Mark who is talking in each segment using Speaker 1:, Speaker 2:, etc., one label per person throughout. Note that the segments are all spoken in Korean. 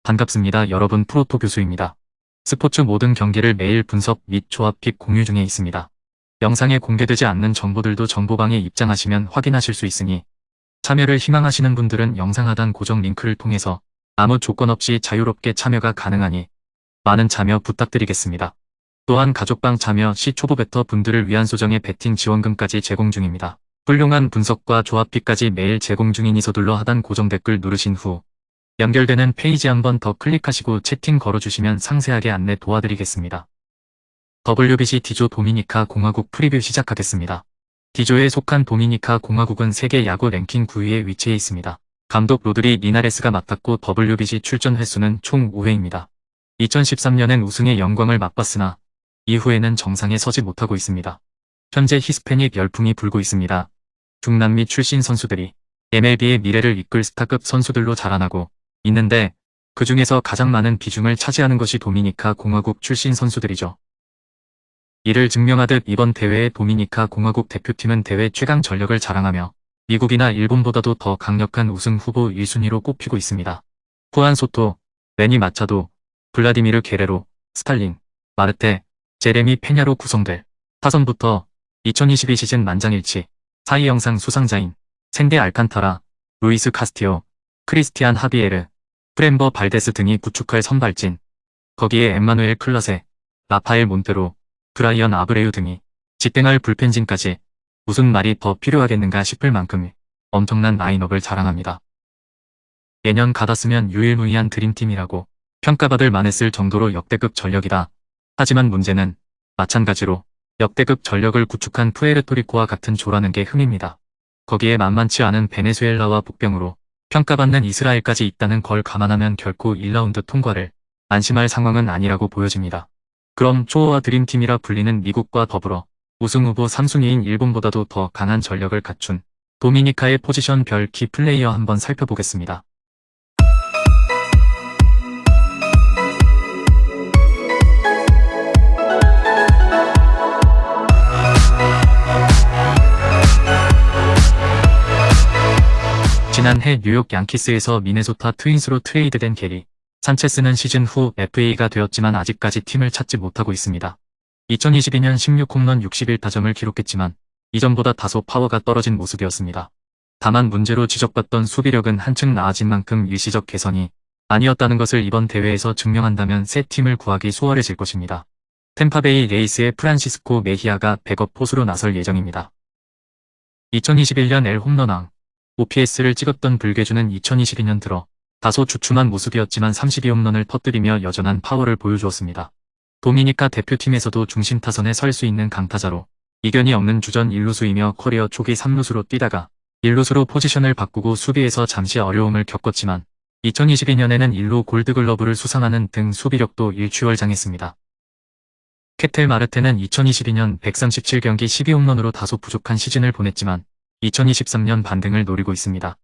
Speaker 1: 반갑습니다. 여러분, 프로토 교수입니다. 스포츠 모든 경기를 매일 분석 및 조합픽 공유 중에 있습니다. 영상에 공개되지 않는 정보들도 정보방에 입장하시면 확인하실 수 있으니 참여를 희망하시는 분들은 영상 하단 고정 링크를 통해서 아무 조건 없이 자유롭게 참여가 가능하니 많은 참여 부탁드리겠습니다. 또한 가족방 참여 시 초보 베터 분들을 위한 소정의 베팅 지원금까지 제공 중입니다. 훌륭한 분석과 조합픽까지 매일 제공 중이니 서둘러 하단 고정 댓글 누르신 후 연결되는 페이지 한 번 더 클릭하시고 채팅 걸어주시면 상세하게 안내 도와드리겠습니다. WBC D조 도미니카 공화국 프리뷰 시작하겠습니다. D조에 속한 도미니카 공화국은 세계 야구 랭킹 9위에 위치해 있습니다. 감독 로드리 리나레스가 맡았고 WBC 출전 횟수는 총 5회입니다. 2013년엔 우승의 영광을 맛봤으나 이후에는 정상에 서지 못하고 있습니다. 현재 히스패닉 열풍이 불고 있습니다. 중남미 출신 선수들이 MLB의 미래를 이끌 스타급 선수들로 자라나고 있는데 그 중에서 가장 많은 비중을 차지하는 것이 도미니카 공화국 출신 선수들이죠. 이를 증명하듯 이번 대회의 도미니카 공화국 대표팀은 대회 최강 전력을 자랑하며 미국이나 일본보다도 더 강력한 우승 후보 1순위로 꼽히고 있습니다. 후안 소토, 매니 마차도, 블라디미르 게레로, 스탈링, 마르테, 제레미 페냐로 구성될 타선부터 2022 시즌 만장일치, 사이 영상 수상자인 샌디 알칸타라, 루이스 카스티오, 크리스티안 하비에르, 프렘버 발데스 등이 구축할 선발진, 거기에 엠마누엘 클라세, 라파엘 몬테로, 브라이언 아브레유 등이 직행할 불펜진까지 무슨 말이 더 필요하겠는가 싶을 만큼 엄청난 라인업을 자랑합니다. 예년 같았으면 유일무이한 드림팀이라고 평가받을 만했을 정도로 역대급 전력이다. 하지만 문제는 마찬가지로 역대급 전력을 구축한 푸에르토리코와 같은 조라는 게 흠입니다. 거기에 만만치 않은 베네수엘라와 복병으로 평가받는 이스라엘까지 있다는 걸 감안하면 결코 1라운드 통과를 안심할 상황은 아니라고 보여집니다. 그럼 초호화 드림팀이라 불리는 미국과 더불어 우승 후보 3순위인 일본보다도 더 강한 전력을 갖춘 도미니카의 포지션별 키 플레이어 한번 살펴보겠습니다. 지난해 뉴욕 양키스에서 미네소타 트윈스로 트레이드된 게리 산체스는 시즌 후 FA가 되었지만 아직까지 팀을 찾지 못하고 있습니다. 2022년 16홈런 61타점을 기록했지만 이전보다 다소 파워가 떨어진 모습이었습니다. 다만 문제로 지적받던 수비력은 한층 나아진 만큼 일시적 개선이 아니었다는 것을 이번 대회에서 증명한다면 새 팀을 구하기 수월해질 것입니다. 템파베이 레이스의 프란시스코 메히아가 백업 포수로 나설 예정입니다. 2021년 L 홈런왕 OPS를 찍었던 불개주는 2022년 들어 다소 주춤한 모습이었지만 32홈런을 터뜨리며 여전한 파워를 보여주었습니다. 도미니카 대표팀에서도 중심 타선에 설 수 있는 강타자로 이견이 없는 주전 1루수이며 커리어 초기 3루수로 뛰다가 1루수로 포지션을 바꾸고 수비에서 잠시 어려움을 겪었지만 2022년에는 1루 골드글러브를 수상하는 등 수비력도 일취월장했습니다. 케텔 마르테는 2022년 137경기 12홈런으로 다소 부족한 시즌을 보냈지만 2023년 반등을 노리고 있습니다.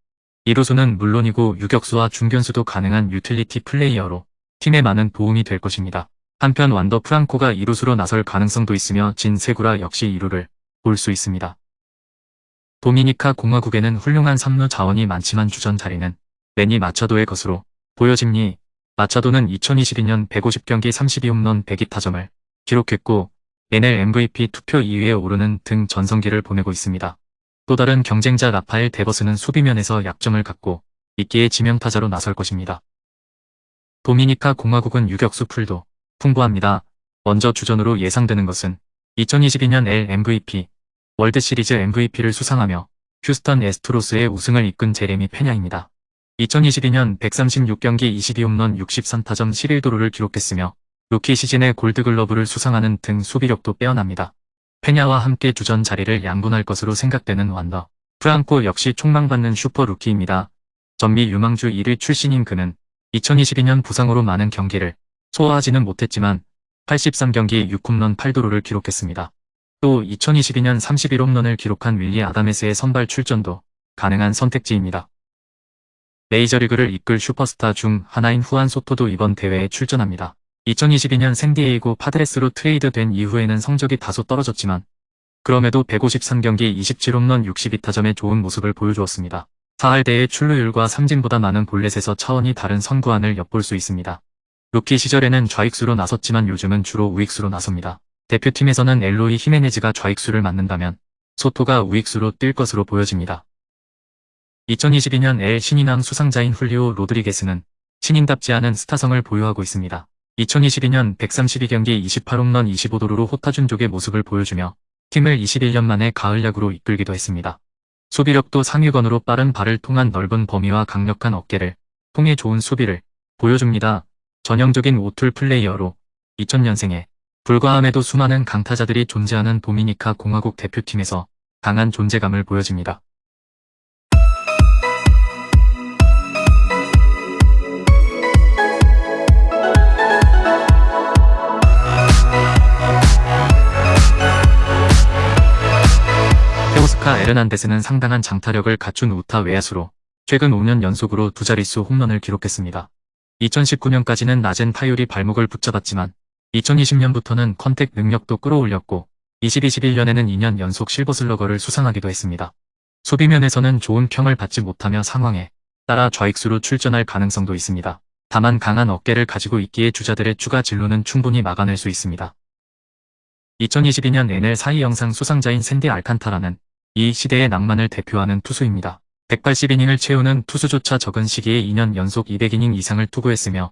Speaker 1: 이루수는 물론이고 유격수와 중견수도 가능한 유틸리티 플레이어로 팀에 많은 도움이 될 것입니다. 한편 완더 프랑코가 이루수로 나설 가능성도 있으며 진 세구라 역시 이루를 볼 수 있습니다. 도미니카 공화국에는 훌륭한 3루 자원이 많지만 주전 자리는 매니 마차도의 것으로 보여집니 마차도는 2022년 150경기 32홈런 102타점을 기록했고 NL MVP 투표 2위에 오르는 등 전성기를 보내고 있습니다. 또 다른 경쟁자 라파엘 데버스는 수비면에서 약점을 갖고 있기에 지명타자로 나설 것입니다. 도미니카 공화국은 유격수 풀도 풍부합니다. 먼저 주전으로 예상되는 것은 2022년 L MVP, 월드시리즈 MVP를 수상하며 휴스턴 애스트로스의 우승을 이끈 제레미 페냐입니다. 2022년 136경기 22홈런 63타점 11도루를 기록했으며 루키 시즌에 골드글러브를 수상하는 등 수비력도 빼어납니다. 페냐와 함께 주전 자리를 양분할 것으로 생각되는 완더 프랑코 역시 촉망받는 슈퍼 루키입니다. 전미 유망주 1위 출신인 그는 2022년 부상으로 많은 경기를 소화하지는 못했지만 83경기 6홈런 8도루를 기록했습니다. 또 2022년 31홈런을 기록한 윌리 아다메스의 선발 출전도 가능한 선택지입니다. 메이저리그를 이끌 슈퍼스타 중 하나인 후안 소토도 이번 대회에 출전합니다. 2022년 샌디에이고 파드레스로 트레이드된 이후에는 성적이 다소 떨어졌지만 그럼에도 153경기 27홈런 62타점의 좋은 모습을 보여주었습니다. 4할 대의 출루율과 삼진보다 많은 볼넷에서 차원이 다른 선구안을 엿볼 수 있습니다. 루키 시절에는 좌익수로 나섰지만 요즘은 주로 우익수로 나섭니다. 대표팀에서는 엘로이 히메네즈가 좌익수를 맡는다면 소토가 우익수로 뛸 것으로 보여집니다. 2022년 엘 신인왕 수상자인 훌리오 로드리게스는 신인답지 않은 스타성을 보유하고 있습니다. 2022년 132경기 28홈런 25도루로 호타준족의 모습을 보여주며 팀을 21년 만에 가을 야구로 이끌기도 했습니다. 수비력도 상위권으로 빠른 발을 통한 넓은 범위와 강력한 어깨를 통해 좋은 수비를 보여줍니다. 전형적인 오툴 플레이어로 2000년생에 불과함에도 수많은 강타자들이 존재하는 도미니카 공화국 대표팀에서 강한 존재감을 보여줍니다. 테오스카 에르난데스는 상당한 장타력을 갖춘 우타 외야수로 최근 5년 연속으로 두 자릿수 홈런을 기록했습니다. 2019년까지는 낮은 타율이 발목을 붙잡았지만 2020년부터는 컨택 능력도 끌어올렸고 2021년에는 2년 연속 실버슬러거를 수상하기도 했습니다. 수비면에서는 좋은 평을 받지 못하며 상황에 따라 좌익수로 출전할 가능성도 있습니다. 다만 강한 어깨를 가지고 있기에 주자들의 추가 진루는 충분히 막아낼 수 있습니다. 2022년 NL 사이 영상 수상자인 샌디 알칸타라는 이 시대의 낭만을 대표하는 투수입니다. 180이닝을 채우는 투수조차 적은 시기에 2년 연속 200이닝 이상을 투구했으며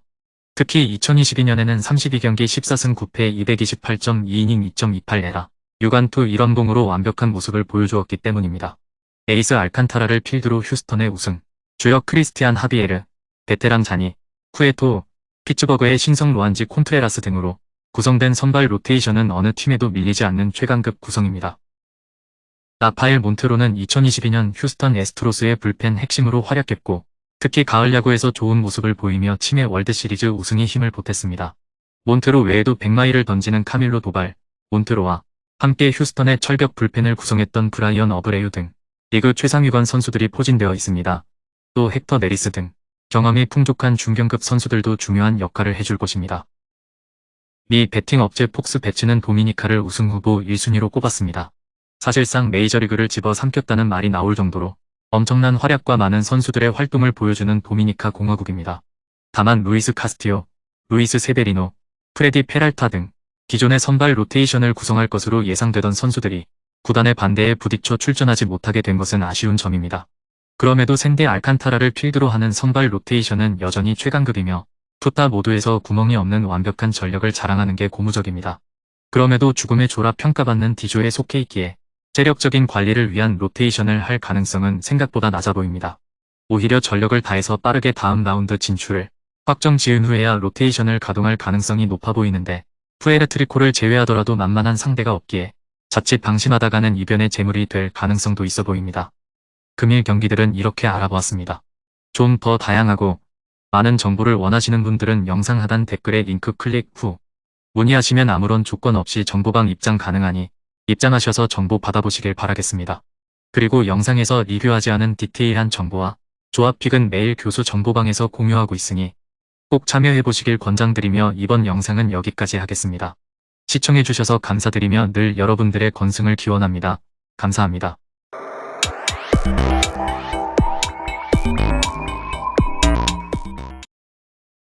Speaker 1: 특히 2022년에는 32경기 14승 9패 228.2이닝 2.28에라 6안투 1원봉으로 완벽한 모습을 보여주었기 때문입니다. 에이스 알칸타라를 필두로 휴스턴의 우승, 주역 크리스티안 하비에르, 베테랑 자니, 쿠에토, 피츠버그의 신성 로안지 콘트레라스 등으로 구성된 선발 로테이션은 어느 팀에도 밀리지 않는 최강급 구성입니다. 라파엘 몬테로는 2022년 휴스턴 애스트로스의 불펜 핵심으로 활약했고 특히 가을 야구에서 좋은 모습을 보이며 팀의 월드시리즈 우승에 힘을 보탰습니다. 몬테로 외에도 100마일을 던지는 카밀로 도발, 몬테로와 함께 휴스턴의 철벽 불펜을 구성했던 브라이언 어브레유 등 리그 최상위권 선수들이 포진되어 있습니다. 또 헥터 네리스 등 경험이 풍족한 중견급 선수들도 중요한 역할을 해줄 것입니다. 미 배팅 업체 폭스 배츠는 도미니카를 우승 후보 1순위로 꼽았습니다. 사실상 메이저리그를 집어삼켰다는 말이 나올 정도로 엄청난 활약과 많은 선수들의 활동을 보여주는 도미니카 공화국입니다. 다만 루이스 카스티오, 루이스 세베리노, 프레디 페랄타 등 기존의 선발 로테이션을 구성할 것으로 예상되던 선수들이 구단의 반대에 부딪혀 출전하지 못하게 된 것은 아쉬운 점입니다. 그럼에도 샌디 알칸타라를 필두로 하는 선발 로테이션은 여전히 최강급이며 투타 모두에서 구멍이 없는 완벽한 전력을 자랑하는 게 고무적입니다. 그럼에도 죽음의 조라 평가받는 D조에 속해 있기에 체력적인 관리를 위한 로테이션을 할 가능성은 생각보다 낮아 보입니다. 오히려 전력을 다해서 빠르게 다음 라운드 진출을 확정 지은 후에야 로테이션을 가동할 가능성이 높아 보이는데 푸에르트리코를 제외하더라도 만만한 상대가 없기에 자칫 방심하다가는 이변의 재물이 될 가능성도 있어 보입니다. 금일 경기들은 이렇게 알아보았습니다. 좀 더 다양하고 많은 정보를 원하시는 분들은 영상 하단 댓글에 링크 클릭 후 문의하시면 아무런 조건 없이 정보방 입장 가능하니 입장하셔서 정보 받아보시길 바라겠습니다. 그리고 영상에서 리뷰하지 않은 디테일한 정보와 조합픽은 매일 교수 정보방에서 공유하고 있으니 꼭 참여해보시길 권장드리며 이번 영상은 여기까지 하겠습니다. 시청해주셔서 감사드리며 늘 여러분들의 건승을 기원합니다. 감사합니다.